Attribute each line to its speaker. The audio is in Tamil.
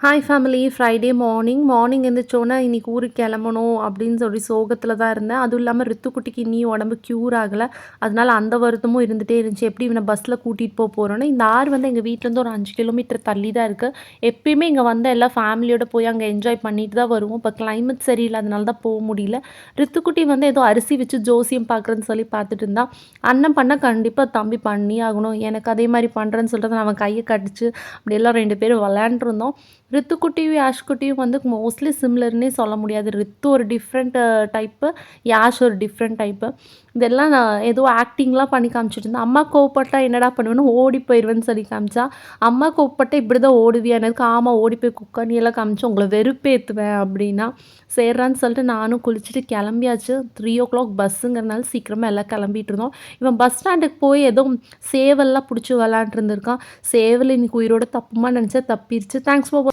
Speaker 1: Hi family. ஃப்ரைடே மார்னிங் எந்திரிச்சோனே இன்னைக்கு ஊருக்கு கிளம்பணும் அப்படின்னு சொல்லி சோகத்தில் தான் இருந்தேன். அதுவும் இல்லாமல் ரித்துக்குட்டிக்கு இன்னியும் உடம்பு க்யூர் ஆகலை. அதனால அந்த வருத்தமும் இருந்துகிட்டே இருந்துச்சு. எப்படி இவனை பஸ்ஸில் கூட்டிகிட்டு போகிறோன்னு. இந்த ஆறு வந்து எங்கள் வீட்டிலேருந்து ஒரு 5 கிலோமீட்டர் தள்ளி தான் இருக்குது. எப்பயுமே இங்கே வந்து எல்லாம் ஃபேமிலியோடு போய் அங்கே என்ஜாய் பண்ணிட்டு தான் வருவோம். இப்போ கிளைமேட் சரியில்லாதனால தான் போக முடியல. ரித்துக்குட்டி வந்து ஏதோ அரிசி வச்சு ஜோசியம் பார்க்குறேன்னு சொல்லி பார்த்துட்டு இருந்தான். அண்ணன் பண்ணால் கண்டிப்பாக தம்பி பண்ணி ஆகணும், எனக்கு அதே மாதிரி பண்ணுறேன்னு சொல்லிட்டு அவன் கையை கடிச்சு அப்படியெல்லாம் 2 பேரும் விளையாண்டுருந்தோம். ரித்துக்குட்டியும் யாஷ்குட்டியும் வந்து மோஸ்ட்லி சிம்லர்னே சொல்ல முடியாது. ரித்து ஒரு டிஃப்ரெண்ட் டைப்பு, யாஷ் ஒரு டிஃப்ரெண்ட் டைப்பு. இதெல்லாம் நான் ஏதோ ஆக்டிங்லாம் பண்ணி காமிச்சிட்டு இருந்தேன். அம்மா கோவப்பட்டா என்னடா பண்ணுவேன்னு ஓடி போயிடுவேன்னு சொல்லி காமிச்சா. அம்மா கோவப்பட்டா இப்படி தான் ஓடுவியா? எனக்கு ஆமாம், ஓடி போய் குக்கர்னியெல்லாம் காமிச்சு உங்களை வெறுப்பேற்றுவேன் அப்படின்னா. சரிறான்னு சொல்லிட்டு நானும் குளிச்சுட்டு கிளம்பியாச்சு. 3 o'clock பஸ்ஸுங்கிறனால சீக்கிரமாக எல்லாம் கிளம்பிட்டு இருந்தோம். இவன் பஸ் ஸ்டாண்டுக்கு போய் ஏதோ சேவல்லாம் பிடிச்சி விளாண்டுருந்துருக்கான். சேவல் இன்னைக்கு உயிரோட தப்புமா நினச்சா தப்பிடுச்சு. Thanks for